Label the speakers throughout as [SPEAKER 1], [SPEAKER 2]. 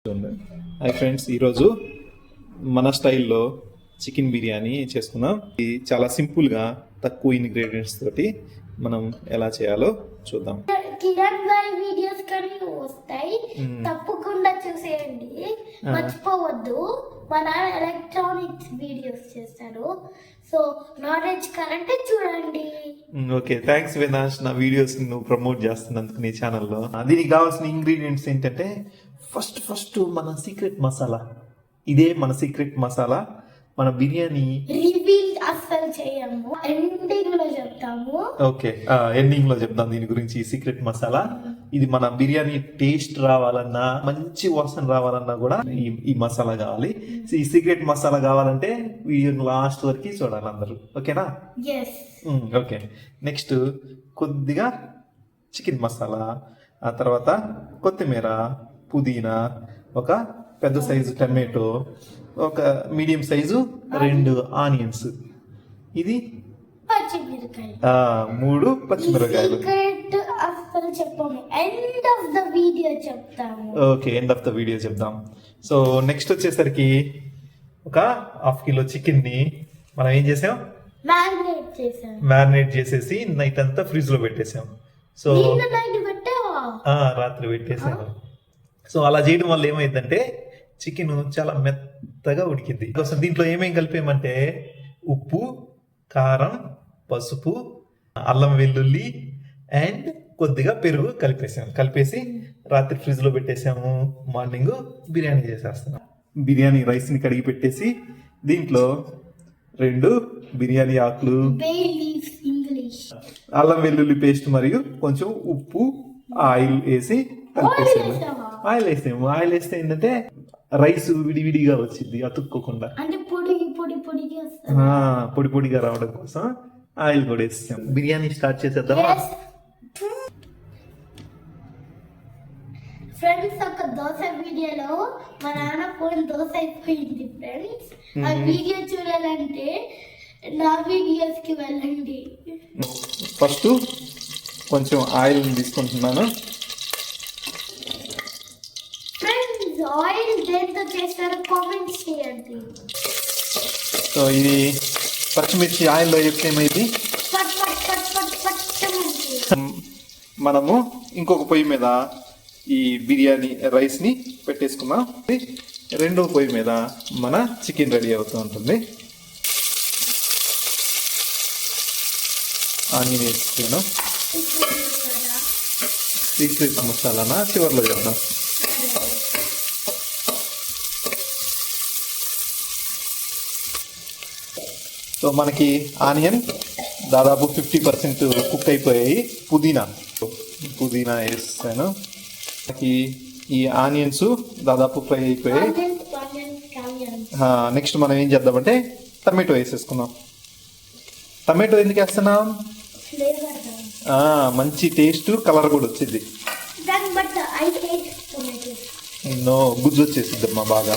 [SPEAKER 1] Hi friends, ఈరోజు మన స్టైల్లో చికెన్ బిర్యానీ చేసుకుందాం. ఇది చాలా సింపుల్గా తక్కువ ఇంగ్రీడియంట్స్ తోటి మనం ఎలా చేయాలో చూద్దాం.
[SPEAKER 2] కిరణ్ భాయ్ వీడియోస్ కానీ వస్తాయి, తప్పకుండా చూసేయండి. మర్చిపోవద్దు, మన ఎలక్ట్రానిక్స్ వీడియోస్ చేస్తారు, సో నాలెడ్జ్ కావాలంటే చూడండి.
[SPEAKER 1] ఓకే, థ్యాంక్స్ వినాష్, నా వీడియోస్ నువ్వు ప్రమోట్ చేస్తున్నందుకు నీ ఛానల్లో. దీనికి కావాల్సిన ఇంగ్రీడియంట్స్ ఏంటంటే ఫస్ట్ మన సీక్రెట్ మసాలా. ఇదే మన సీక్రెట్ మసాలా. మన బిర్యానీ
[SPEAKER 2] రివీల్ అస్సలు చేయము, ఎండింగ్ లో చెప్తాము.
[SPEAKER 1] ఓకే, ఎండింగ్ లో చెప్తాం దీని గురించి. సీక్రెట్ మసాలా ఇది మన బిర్యానీ టేస్ట్ రావాలన్నా, మంచి వాసన రావాలన్నా కూడా ఈ మసాలా కావాలి. ఈ సీక్రెట్ మసాలా కావాలంటే వీడియో లాస్ట్ వరకు చూడాలి అందరూ. ఓకేనా? ఓకే, నెక్స్ట్ కొద్దిగా చికెన్ మసాలా, ఆ తర్వాత కొత్తిమీర, పుదీనా, ఒక పెద్ద సైజు టమాటో, ఒక మీడియం సైజు 2 ఆనియన్స్, ఇది 3 పచ్చిమిరకాయలు. Okay, end of the video చెప్దాం. సో నెక్స్ట్ వచ్చేసరికి ఒక 1/2 కిలో చికెన్ ని మనం ఏం చేసాం, మ్యారినేట్ చేసేసి నైట్ అంతా ఫ్రిడ్జ్ లో పెట్టేసాం. సో రాత్రి పెట్టేసాను. సో అలా చేయడం వల్ల ఏమైందంటే చికెన్ చాలా మెత్తగా ఉడికింది. కోసం దీంట్లో ఏమేమి కలిపామంటే ఉప్పు, కారం, పసుపు, అల్లం వెల్లుల్లి అండ్ కొద్దిగా పెరుగు కలిపేసి రాత్రి ఫ్రిడ్జ్ లో పెట్టేసాము. మార్నింగ్ బిర్యానీ చేసేస్తున్నాం. బిర్యానీ రైస్ ని కడిగి పెట్టేసి దీంట్లో 2 బిర్యానీ ఆకులు, అల్లం వెల్లుల్లి పేస్ట్ మరియు కొంచెం ఉప్పు, ఆయిల్ వేసి కలిపేసాము. ఆయిల్ వేస్తే ఏంటంటే రైస్ విడివిడిగా వచ్చింది, అతుక్కోకుండా పొడి పొడిగా రావడం కోసం ఆయిల్ కూడా వేస్తాం. బిర్యానీ స్టార్ట్ చేసేద్దామా?
[SPEAKER 2] ఫ్రెండ్స్, ఒక దోశ వీడియోలో మా నాన్న ఫోన్ దోశ అయిపోయింది. ఫ్రెండ్స్, ఆ వీడియో చూడాలంటే నా వీడియోస్ కి వెళ్ళండి.
[SPEAKER 1] ఫస్ట్ కొంచెం ఆయిల్ తీసుకుంటున్నాను.
[SPEAKER 2] ఫ్రెండ్స్, ఆయిల్ దేంతో చేస్తారో కామెంట్స్ చేయండి.
[SPEAKER 1] సో ఇది పచ్చిమిర్చి ఆయిల్లో చెప్తే ఏమైంది, మనము ఇంకొక పొయ్యి మీద ఈ బిర్యానీ రైస్ ని పెట్టేసుకున్నాం. 2వ పొయ్యి మీద మన చికెన్ రెడీ అవుతూ ఉంటుంది. ఆనియన్ వేసుకున్నాం. సీక్రెట్ మసాలానా చివరిలో చేద్దాం. సో మనకి ఆనియన్ దాదాపు 50% కుక్ అయిపోయాయి. పుదీనా వేస్తాను. మనకి ఈ ఆనియన్స్ దాదాపు ఫ్రై అయిపోయాయి. నెక్స్ట్ మనం ఏం చేద్దామంటే టమాటో వేసేసుకుందాం. టమాటో ఎందుకు వేస్తున్నాం, మంచి టేస్ట్, కలర్ కూడా వచ్చింది. గుజ్జు వచ్చేసిద్దమ్మా బాగా.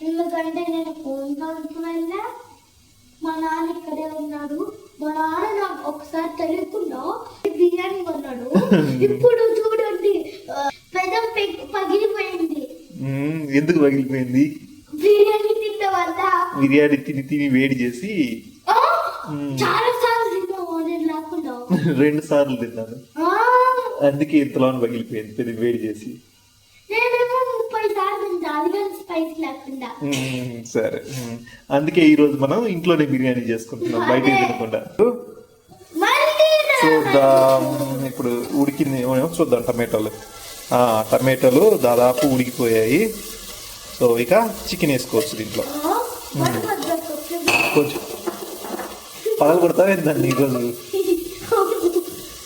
[SPEAKER 2] ఎందుకంటే నేను ఫోన్ కలుపుకున్నా, మా నాన్న ఇక్కడే ఉన్నాడు. మా నాన్న నాకు ఒకసారి తెలియకుండా బిర్యానీ కొన్నాడు. ఇప్పుడు చూడండి, పెదం పగిలిపోయింది.
[SPEAKER 1] ఎందుకు పగిలిపోయింది?
[SPEAKER 2] బిర్యానీ తిన్న వల్ల.
[SPEAKER 1] బిర్యానీ తిని వేడి చేసి
[SPEAKER 2] చాలా సార్లు తిన్నాము, నేను లేకుండా
[SPEAKER 1] 2 సార్లు తిన్నాను. అందుకే ఇంతలో పగిలిపోయింది వేడి చేసి. సరే, అందుకే ఈ రోజు మనం ఇంట్లోనే బిర్యానీ చేసుకుంటున్నాం, బయట తినకుండా. చూద్దాం ఇప్పుడు ఉడికింది ఏమో చూద్దాం. టమాటోలు దాదాపు ఉడికిపోయాయి. సో ఇక చికెన్ వేసుకోవచ్చు దీంట్లో. కొంచెం పగలు కొడతావేందండి ఈరోజు.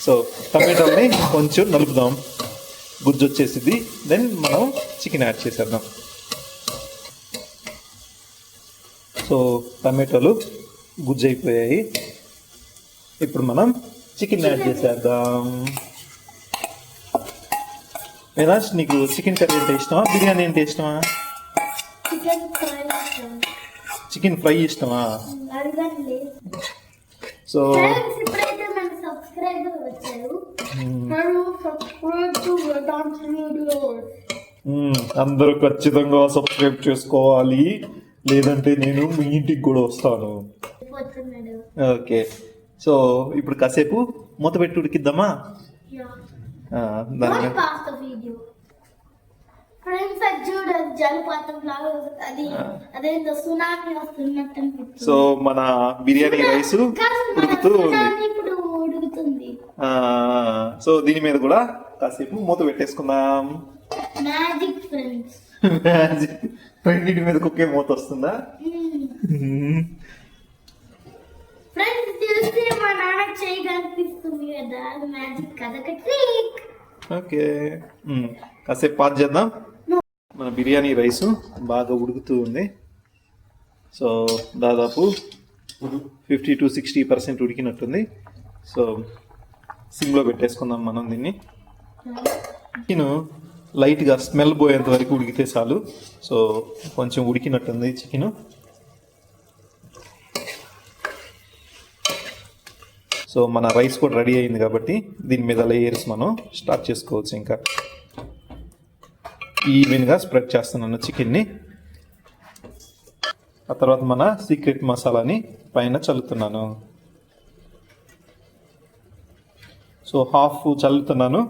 [SPEAKER 1] సో టమాటోల్ని కొంచెం నలుపుదాం, గుజ్జు వచ్చేసింది. దెన్ మనం చికెన్ యాడ్ చేసేద్దాం. సో టమాటోలు గుజ్జు అయిపోయాయి. ఇప్పుడు మనం చికెన్ యాడ్ చేసేద్దాం. వినాష్, నీకు చికెన్ కర్రీ అంటే ఇష్టమా, బిర్యానీ అంటే ఇష్టమా? చికెన్ ఫ్రై ఇష్టమా? So
[SPEAKER 2] subscribe to Vedant Videos.
[SPEAKER 1] అందరూ ఖచ్చితంగా సబ్స్క్రైబ్ చేసుకోవాలి, లేదంటే నేను మీ ఇంటికి కూడా వస్తాను.
[SPEAKER 2] పోతున్నాడు.
[SPEAKER 1] ఓకే, సో ఇప్పుడు కాసేపు మూత పెట్టి ఉడికిద్దామా?
[SPEAKER 2] Yeah.
[SPEAKER 1] దాని
[SPEAKER 2] Don't pass the video. Friends, అది చూడు, అది జలపాతం లాగా అది అదేందో సునామీ వస్తున్నట్టు అనిపిస్తుంది.
[SPEAKER 1] సో మన బిర్యానీ రైస్
[SPEAKER 2] కాదు, మన
[SPEAKER 1] ఉడుకుతూ ఉంది.
[SPEAKER 2] సునామీ ఇప్పుడు ఉడుకుతుంది.
[SPEAKER 1] సో దీని మీద కూడా కాసేపు మూత పెట్టేసుకుందాం.
[SPEAKER 2] Magic friends.
[SPEAKER 1] రెండింటి మీద కుక్కే మూత వస్తుందా?
[SPEAKER 2] ఫ్రెండ్స్ చూస్తే మా నాన్న చేయి కనిపిస్తుంది కదా, అది మ్యాజిక్ కదా, ట్రిక్.
[SPEAKER 1] ఓకే, కాసేపు పాజ్ చేద్దాం. మన బిర్యానీ రైస్ బాగా ఉడుకుతూ ఉంది. సో దాదాపు 50-60% ఉడికినట్టుంది. సో సిమ్లో పెట్టేసుకుందాం మనం దీన్ని. చికెన్ లైట్గా స్మెల్ పోయేంత వరకు ఉడికితే చాలు. సో కొంచెం ఉడికినట్టుంది చికెన్. సో మన రైస్ కూడా రెడీ అయింది కాబట్టి దీని మీద లేయర్స్ మనం స్టార్ట్ చేసుకోవచ్చు. ఇంకా ఈవెన్గా స్ప్రెడ్ చేస్తున్నాను చికెన్ని. ఆ తర్వాత మన సీక్రెట్ మసాలాని పైన చల్లుతున్నాను. సో హాఫ్ చల్లుతున్నాను,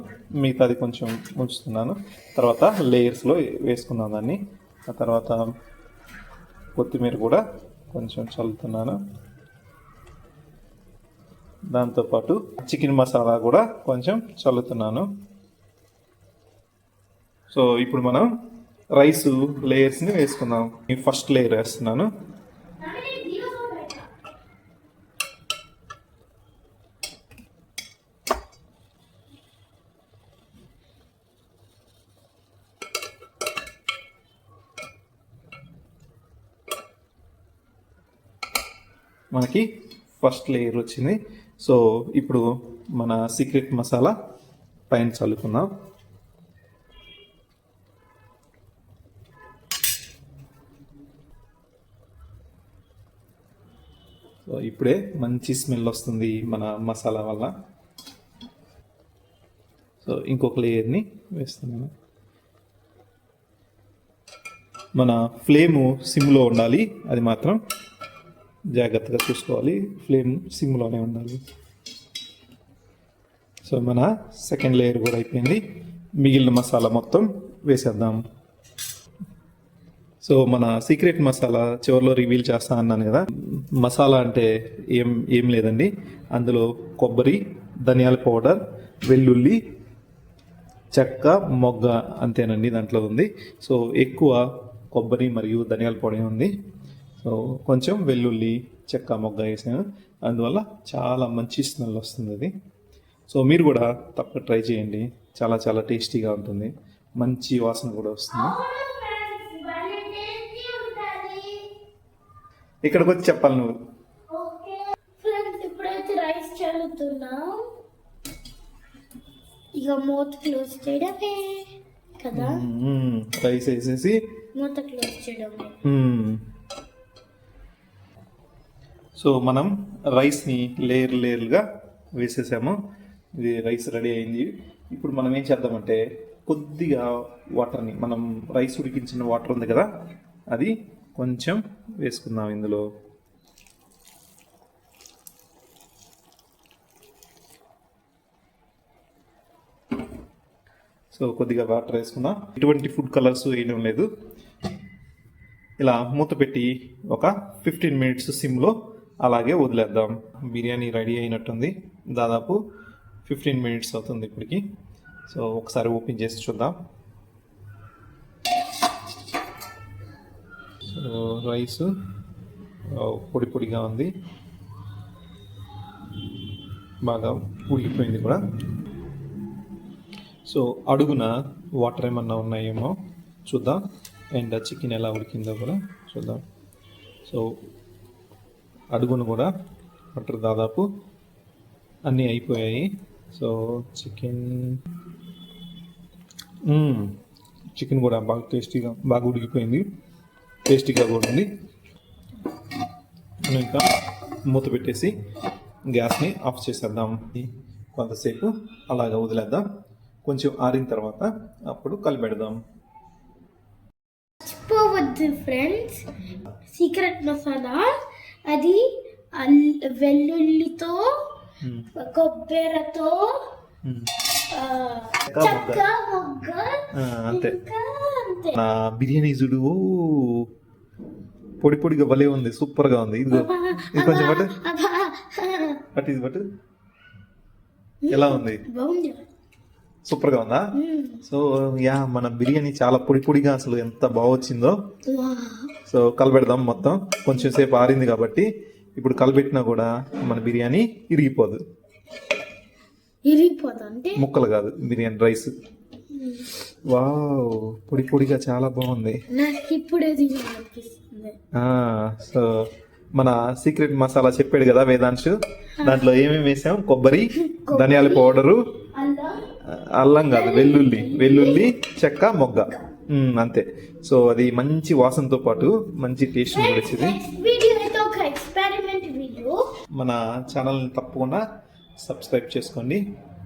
[SPEAKER 1] మిగతాది కొంచెం ఉంచుతున్నాను. తర్వాత లేయర్స్లో వేసుకున్నాను దాన్ని. ఆ తర్వాత కొత్తిమీర కూడా కొంచెం చల్లుతున్నాను. దాంతోపాటు చికెన్ మసాలా కూడా కొంచెం చల్లుతున్నాను. సో ఇప్పుడు మనం రైస్ లేయర్స్ని వేసుకుందాం. ఫస్ట్ లేయర్ వేస్తున్నాను. మనకి ఫస్ట్ లేయర్ వచ్చింది. సో ఇప్పుడు మన సీక్రెట్ మసాలా పైన చల్లుకుందాం. సో ఇప్పుడే మంచి స్మెల్ వస్తుంది మన మసాలా వల్ల. సో ఇంకొక లేయర్ని వేస్తున్నాను. మన ఫ్లేము సిమ్లో ఉండాలి, అది మాత్రం జాగ్రత్తగా చూసుకోవాలి. ఫ్లేమ్ సిమ్లోనే ఉండాలి. సో మన సెకండ్ లేయర్ కూడా అయిపోయింది. మిగిలిన మసాలా మొత్తం వేసేద్దాం. సో మన సీక్రెట్ మసాలా చివరిలో రివీల్ చేస్తా అన్నాను కదా. మసాలా అంటే ఏం లేదండి, అందులో కొబ్బరి, ధనియాల పౌడర్, వెల్లుల్లి, చెక్క, మొగ్గ అంతేనండి దాంట్లో ఉంది. సో ఎక్కువ కొబ్బరి మరియు ధనియాల పొడి ఉంది. సో కొంచెం వెల్లుల్లి, చెక్క, మొగ్గ వేసాను, అందువల్ల చాలా మంచి స్మెల్ వస్తుంది అది. సో మీరు కూడా తప్పక ట్రై చేయండి, చాలా చాలా టేస్టీగా ఉంటుంది, మంచి వాసన కూడా వస్తుంది. ఇక్కడికి వచ్చి చెప్పాలి నువ్వు.
[SPEAKER 2] ఓకే ఫ్రెండ్స్, ఇప్పుడైతే రైస్ చల్లుతున్నాం. ఇక మూత క్లోజ్ చేయడమే కదా.
[SPEAKER 1] రైస్ వేసేసి
[SPEAKER 2] మూత క్లోజ్ చేయడమే.
[SPEAKER 1] సో మనం రైస్ని లేయర్గా వేసేసాము. ఇది రైస్ రెడీ అయింది. ఇప్పుడు మనం ఏం చేద్దామంటే కొద్దిగా వాటర్ని, మనం రైస్ ఉడికించిన వాటర్ ఉంది కదా, అది కొంచెం వేసుకుందాం ఇందులో. సో కొద్దిగా వాటర్ వేసుకుందాం. ఎటువంటి ఫుడ్ కలర్స్ వేయడం లేదు. ఇలా మూత పెట్టి ఒక 15 మినిట్స్ సిమ్లో అలాగే వదిలేద్దాం. బిర్యానీ రెడీ అయినట్టుంది. దాదాపు 15 మినిట్స్ అవుతుంది ఇప్పటికి. సో ఒకసారి ఓపెన్ చేసి చూద్దాం. సో రైస్ పొడి పొడిగా ఉంది, బాగా ఉడికిపోయింది కూడా. సో అడుగున వాటర్ ఏమన్నా ఉన్నాయేమో చూద్దాం, అండ్ చికెన్ ఎలా ఉడికిందో కూడా చూద్దాం. సో అడుగును కూడా వాటర్ దాదాపు అన్నీ అయిపోయాయి. సో చికెన్ కూడా బాగా టేస్టీగా, బాగా ఉడికిపోయింది, టేస్టీగా కూడా ఉంది. ఇంకా మూత పెట్టేసి గ్యాస్ని ఆఫ్ చేసేద్దాం. కొంతసేపు అలాగా వదిలేద్దాం. కొంచెం ఆరిన తర్వాత అప్పుడు కలిపెడదాం.
[SPEAKER 2] మర్చిపోవద్దు ఫ్రెండ్స్, సీక్రెట్ మసాలా అది వెల్లుల్లితో,
[SPEAKER 1] మ్మ్.
[SPEAKER 2] కొబ్బరితో,
[SPEAKER 1] మ్మ్.
[SPEAKER 2] చెక్క మొగ్గ,
[SPEAKER 1] అంతే.
[SPEAKER 2] ఇంకా అంతే.
[SPEAKER 1] నా బిర్యానీ చూడు పొడి పొడిగా భలే ఉంది, సూపర్ గా ఉంది. ఇదిగో ఇది కొంచెం పట్టు పట్టు, ఇది పట్టు. ఎలా ఉంది?
[SPEAKER 2] బాగుంది.
[SPEAKER 1] సూపర్ గా ఉందా? సో యా, మన బిర్యానీ చాలా పొడి పొడిగా అసలు ఎంత బాగా వచ్చిందో. సో కలిపెడదాం మొత్తం. కొంచెం సేపు ఆరింది కాబట్టి ఇప్పుడు కలిపెట్టినా కూడా మన బిర్యానీ ఇరిగిపోదు.
[SPEAKER 2] ఇరిగిపోతా అంటే
[SPEAKER 1] ముక్కలు కాదు, బిర్యానీ రైస్. వావ్, పొడి పొడిగా చాలా బాగుంది.
[SPEAKER 2] నాకు ఇప్పుడే తినాలనిపిస్తుంది.
[SPEAKER 1] సో మన సీక్రెట్ మసాలా చెప్పాడు కదా వేదాంశు, దాంట్లో ఏమేమి వేసాం? కొబ్బరి, ధనియాల పౌడరు,
[SPEAKER 2] అల్లం,
[SPEAKER 1] అల్లం కాదు, వెల్లుల్లి, చెక్క, మొగ్గ. అంతే. సో అది మంచి వాసనతో పాటు మంచి టేస్ట్ కూడా వచ్చింది.
[SPEAKER 2] నెక్స్ట్ వీడియో అయితే ఒక ఎక్స్పెరిమెంట్ వీడియో.
[SPEAKER 1] మన ఛానల్ని తప్పకుండా సబ్స్క్రైబ్ చేసుకోండి.